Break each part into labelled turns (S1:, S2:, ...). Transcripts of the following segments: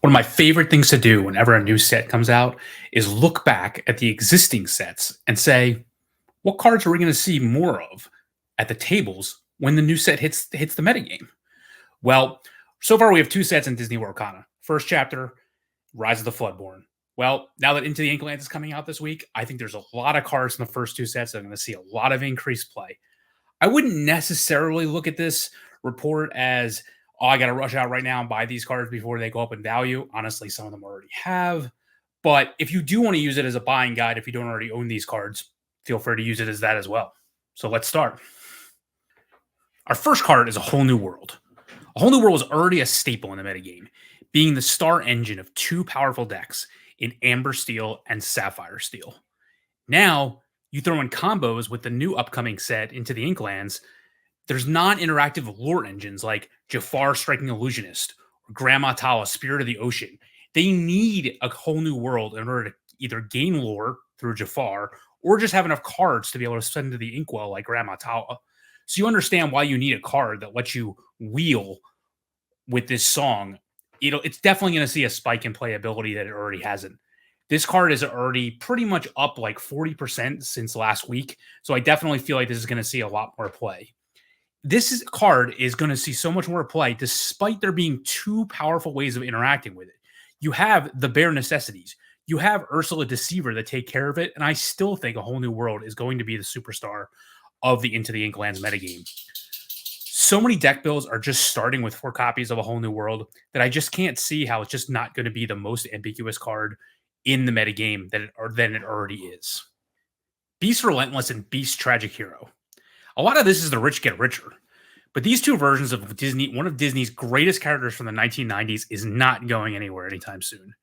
S1: One of my favorite things to do whenever a new set comes out is look back at the existing sets and say, what cards are we going to see more of at the tables when the new set hits the metagame? Well, so far we have two sets in Disney Lorcana. First chapter, Rise of the Floodborn. Well, now that Into the Inklands is coming out this week, I think there's a lot of cards in the first two sets that are going to see a lot of increased play. I wouldn't necessarily look at this report as, oh, I got to rush out right now and buy these cards before they go up in value. Honestly, some of them already have. But if you do want to use it as a buying guide, if you don't already own these cards, feel free to use it as that as well. So let's start. Our first card is A Whole New World. A Whole New World is already a staple in the metagame, being the star engine of two powerful decks in Amber Steel and Sapphire Steel. Now, you throw in combos with the new upcoming set Into the Inklands. There's non-interactive lore engines like Jafar Striking Illusionist or Grandma Tala Spirit of the Ocean. They need a whole new world in order to either gain lore through Jafar or just have enough cards to be able to send to the inkwell like Grandma Tala. So you understand why you need a card that lets you wheel with this song. It's definitely going to see a spike in playability that it already hasn't. This card is already pretty much up like 40% since last week. So I definitely feel like this is going to see a lot more play. This card is going to see so much more play despite there being two powerful ways of interacting with it. You have the bare necessities. You have Ursula Deceiver that take care of it, and I still think A Whole New World is going to be the superstar of the Into the Inklands metagame. So many deck builds are just starting with 4 copies of A Whole New World that I just can't see how it's just not going to be the most ambiguous card in the metagame than it already is. Beast Relentless and Beast Tragic Hero. A lot of this is the rich get richer, but these two versions of one of Disney's greatest characters from the 1990s, is not going anywhere anytime soon.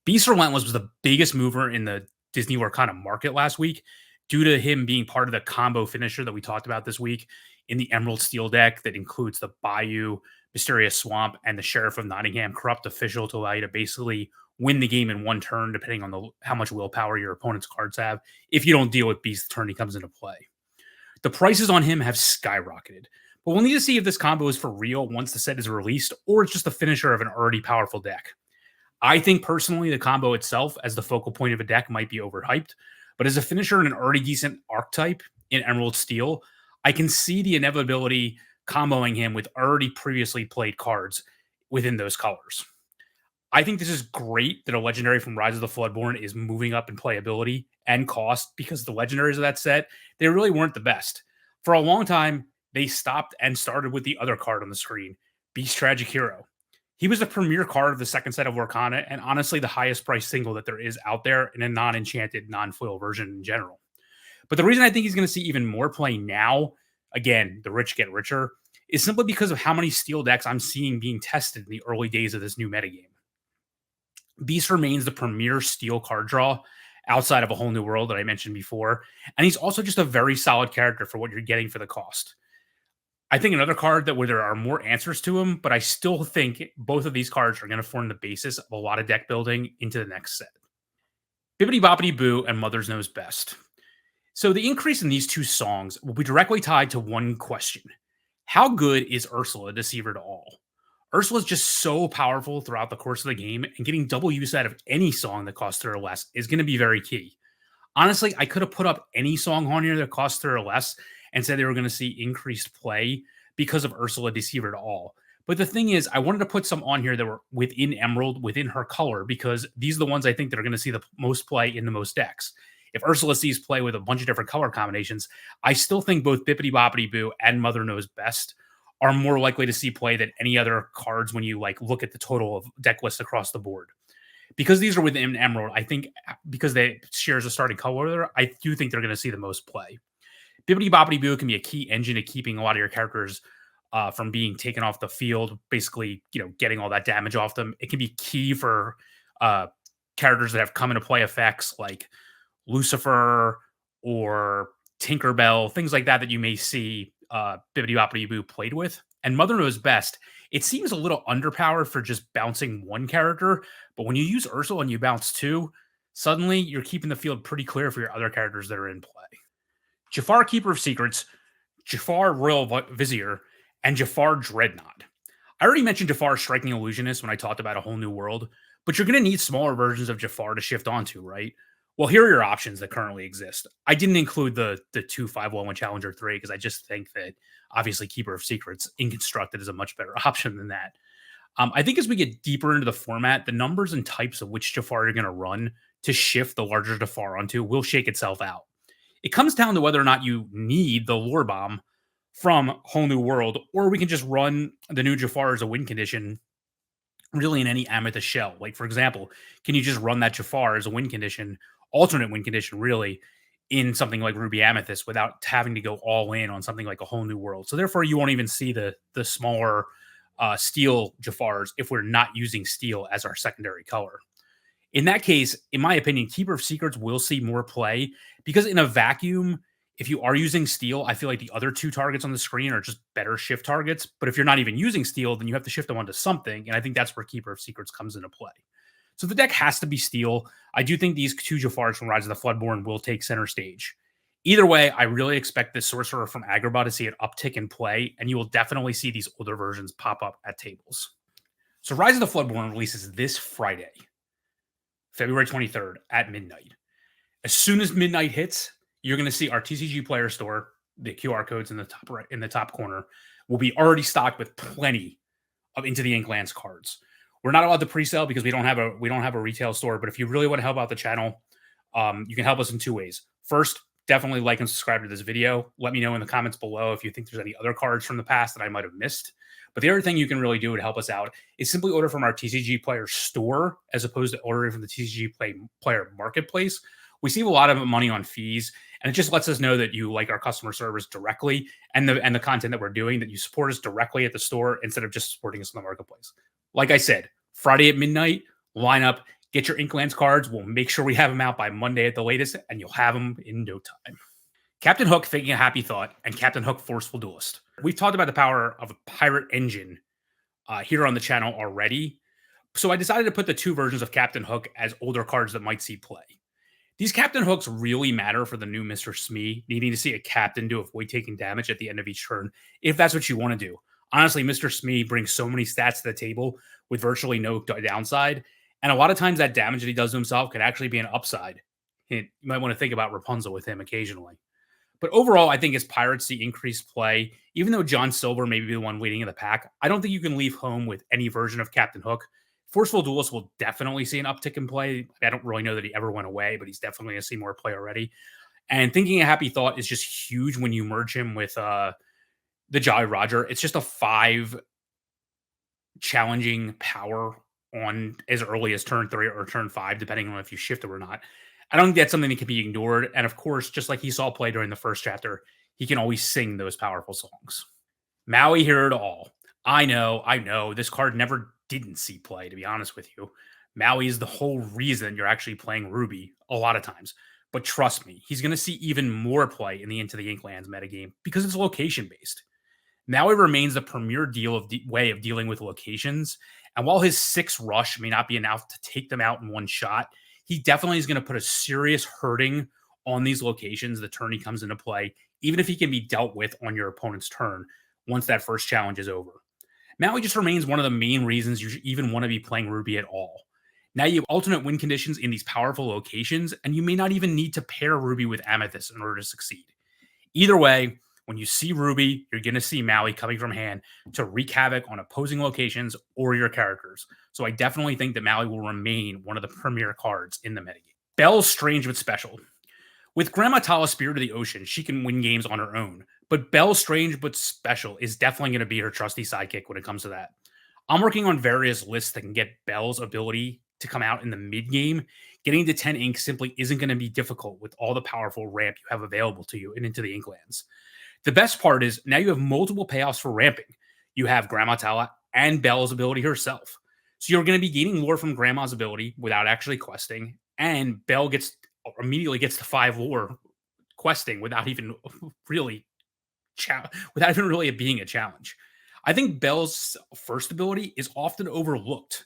S1: Beast Relentless was the biggest mover in the Disney Lorcana market last week due to him being part of the combo finisher that we talked about this week in the Emerald Steel deck that includes the Bayou, Mysterious Swamp, and the Sheriff of Nottingham Corrupt Official to allow you to basically win the game in one turn, depending on how much willpower your opponent's cards have, if you don't deal with Beast the turn he comes into play. The prices on him have skyrocketed, but we'll need to see if this combo is for real once the set is released, or it's just a finisher of an already powerful deck. I think personally the combo itself as the focal point of a deck might be overhyped, but as a finisher in an already decent archetype in Emerald Steel, I can see the inevitability comboing him with already previously played cards within those colors. I think this is great that a legendary from Rise of the Floodborn is moving up in playability and cost, because the legendaries of that set, they really weren't the best. For a long time, they stopped and started with the other card on the screen, Beast Tragic Hero. He was the premier card of the second set of Lorcana, and honestly the highest price single that there is out there in a non-enchanted, non-foil version in general. But the reason I think he's going to see even more play now, again, the rich get richer, is simply because of how many steel decks I'm seeing being tested in the early days of this new metagame. Beast remains the premier steel card draw outside of A Whole New World that I mentioned before, and he's also just a very solid character for what you're getting for the cost. I think another card where there are more answers to him, but I still think both of these cards are going to form the basis of a lot of deck building into the next set. Bibbidi Bobbidi Boo and Mother's Knows Best. So the increase in these two songs will be directly tied to one question. How good is Ursula Deceiver to all? Ursula is just so powerful throughout the course of the game, and getting double use out of any song that costs 3 or less is going to be very key. Honestly, I could have put up any song on here that costs 3 or less and said they were going to see increased play because of Ursula Deceiver to all. But the thing is, I wanted to put some on here that were within Emerald, within her color, because these are the ones I think that are going to see the most play in the most decks. If Ursula sees play with a bunch of different color combinations, I still think both Bibbidi Bobbidi Boo and Mother Knows Best are more likely to see play than any other cards when you look at the total of deck lists across the board. Because these are within Emerald, I think because they shares a starting color, I do think they're going to see the most play. Bibbidi Bobbidi Boo can be a key engine to keeping a lot of your characters from being taken off the field, basically, getting all that damage off them. It can be key for characters that have come into play effects like Lucifer or Tinkerbell, things like that you may see Bibbidi Bobbidi Boo played with. And Mother Knows Best, it seems a little underpowered for just bouncing one character, but when you use Ursula and you bounce 2, suddenly you're keeping the field pretty clear for your other characters that are in play. Jafar Keeper of Secrets, Jafar Royal Vizier, and Jafar Dreadnought. I already mentioned Jafar's Striking Illusionist when I talked about A Whole New World, but you're going to need smaller versions of Jafar to shift onto, right? Well, here are your options that currently exist. I didn't include the 2511 Challenger 3 because I just think that obviously Keeper of Secrets Inconstructed is a much better option than that. I think as we get deeper into the format, the numbers and types of which Jafar you're going to run to shift the larger Jafar onto will shake itself out. It comes down to whether or not you need the Lore Bomb from Whole New World, or we can just run the new Jafar as a win condition really in any Amethyst shell. Like, for example, can you just run that Jafar as a win condition, alternate win condition, really, in something like Ruby Amethyst without having to go all in on something like A Whole New World? So therefore, you won't even see the smaller steel Jafars if we're not using steel as our secondary color. In that case, in my opinion, Keeper of Secrets will see more play because in a vacuum, if you are using steel, I feel like the other two targets on the screen are just better shift targets. But if you're not even using steel, then you have to shift them onto something. And I think that's where Keeper of Secrets comes into play. So the deck has to be steel. I do think these two Jafars from Rise of the Floodborn will take center stage. Either way, I really expect this Sorcerer from Agrabah to see an uptick in play, and you will definitely see these older versions pop up at tables. So Rise of the Floodborn releases this Friday, February 23rd at midnight. As soon as midnight hits, you're going to see our TCG Player Store. The QR codes in the top right, in the top corner, will be already stocked with plenty of Into the Inklands cards. We're not allowed to pre-sell because we don't have a retail store. But if you really want to help out the channel, you can help us in two ways. First, definitely like and subscribe to this video. Let me know in the comments below if you think there's any other cards from the past that I might have missed. But the other thing you can really do to help us out is simply order from our TCG Player Store as opposed to ordering from the TCG Player Marketplace. We save a lot of money on fees, and it just lets us know that you like our customer service directly and the content that we're doing, that you support us directly at the store instead of just supporting us in the marketplace. Like I said, Friday at midnight, line up, get your Inklands cards. We'll make sure we have them out by Monday at the latest, and you'll have them in no time. Captain Hook Thinking a Happy Thought and Captain Hook Forceful Duelist. We've talked about the power of a pirate engine here on the channel already, so I decided to put the two versions of Captain Hook as older cards that might see play. These Captain Hooks really matter for the new Mr. Smee, needing to see a captain to avoid taking damage at the end of each turn, if that's what you want to do. Honestly, Mr. Smee brings so many stats to the table with virtually no downside, and a lot of times that damage that he does to himself could actually be an upside. You might want to think about Rapunzel with him occasionally. But overall, I think as Pirates see increased play, even though John Silver may be the one leading in the pack, I don't think you can leave home with any version of Captain Hook. Forceful Duelist will definitely see an uptick in play. I don't really know that he ever went away, but he's definitely going to see more play already. And Thinking a Happy Thought is just huge when you merge him with the Jolly Roger. It's just a 5 challenging power on as early as turn 3 or turn 5, depending on if you shift it or not. I don't think that's something that can be ignored. And of course, just like he saw play during the first chapter, he can always sing those powerful songs. Maui Hear It All. I know. This card never didn't see play, to be honest with you. Maui is the whole reason you're actually playing Ruby a lot of times. But trust me, he's going to see even more play in the Into the Inklands metagame because it's location-based. Maui remains the premier way of dealing with locations. And while his 6 rush may not be enough to take them out in one shot, he definitely is going to put a serious hurting on these locations the turn he comes into play, even if he can be dealt with on your opponent's turn once that first challenge is over. Maui just remains one of the main reasons you even want to be playing Ruby at all. Now you have alternate win conditions in these powerful locations, and you may not even need to pair Ruby with Amethyst in order to succeed. Either way, when you see Ruby, you're going to see Maui coming from hand to wreak havoc on opposing locations or your characters. So I definitely think that Maui will remain one of the premier cards in the metagame. Belle's strange but special. With Grandma Tala's Spirit of the Ocean, she can win games on her own. But Belle's strange but special is definitely going to be her trusty sidekick when it comes to that. I'm working on various lists that can get Belle's ability to come out in the mid-game. Getting to 10 ink simply isn't going to be difficult with all the powerful ramp you have available to you and Into the Inklands. The best part is now you have multiple payoffs for ramping. You have Grandma Tala and Belle's ability herself. So you're going to be gaining lore from Grandma's ability without actually questing, and Belle immediately gets to 5 lore questing without even really being a challenge. I think Belle's first ability is often overlooked.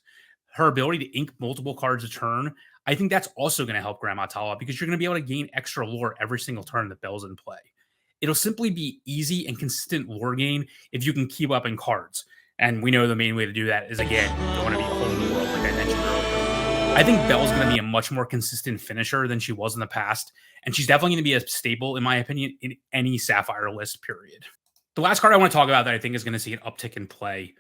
S1: Her ability to ink multiple cards a turn, I think that's also going to help Grandma Tala because you're going to be able to gain extra lore every single turn that Belle's in play. It'll simply be easy and consistent lore gain if you can keep up in cards. And we know the main way to do that is, again, going to be home the world, like I mentioned earlier. I think Belle's going to be a much more consistent finisher than she was in the past. And she's definitely going to be a staple, in my opinion, in any Sapphire list, period. The last card I want to talk about that I think is going to see an uptick in play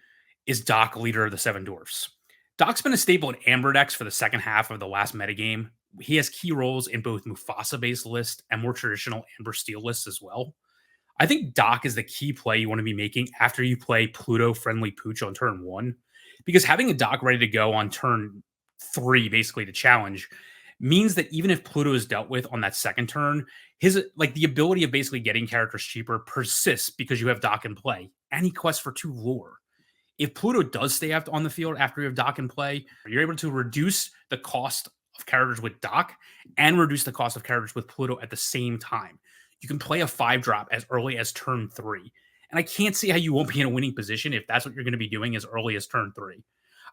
S1: is Doc, Leader of the Seven Dwarfs. Doc's been a staple in Amber decks for the second half of the last metagame. He has key roles in both Mufasa-based lists and more traditional Amber Steel lists as well. I think Doc is the key play you want to be making after you play Pluto Friendly Pooch on turn 1, because having a Doc ready to go on turn 3, basically to challenge, means that even if Pluto is dealt with on that second turn, his like the ability of basically getting characters cheaper persists because you have Doc in play. And he quests for 2 lore. If Pluto does stay out on the field after you have Doc in play, you're able to reduce the cost of characters with Doc and reduce the cost of characters with Pluto at the same time. You can play a 5-drop as early as turn 3. And I can't see how you won't be in a winning position if that's what you're going to be doing as early as turn 3.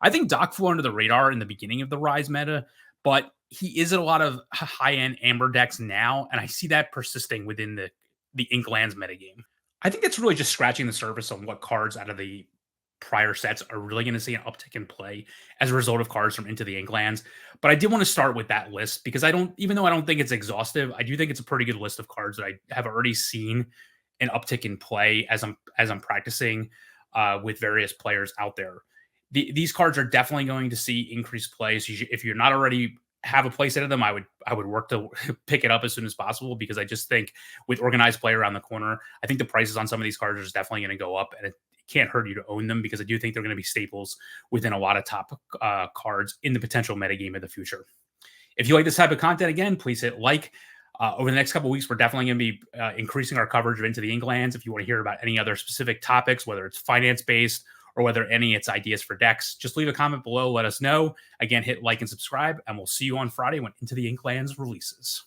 S1: I think Doc flew under the radar in the beginning of the Rise meta, but he is in a lot of high-end Amber decks now, and I see that persisting within the Inklands metagame. I think that's really just scratching the surface on what cards out of the prior sets are really going to see an uptick in play as a result of cards from Into the Inklands. But I did want to start with that list because even though I don't think it's exhaustive, I do think it's a pretty good list of cards that I have already seen an uptick in play as I'm practicing with various players out there. These cards are definitely going to see increased play. So if you're not already have a playset of them, I would work to pick it up as soon as possible, because I just think with organized play around the corner, I think the prices on some of these cards are definitely going to go up, and it can't hurt you to own them, because I do think they're going to be staples within a lot of top cards in the potential metagame of the future. If you like this type of content, again, please hit like. Over the next couple of weeks, we're definitely going to be increasing our coverage of Into the Inklands. If you want to hear about any other specific topics, whether it's finance-based or whether it's ideas for decks, just leave a comment below. Let us know. Again, hit like and subscribe, and we'll see you on Friday when Into the Inklands releases.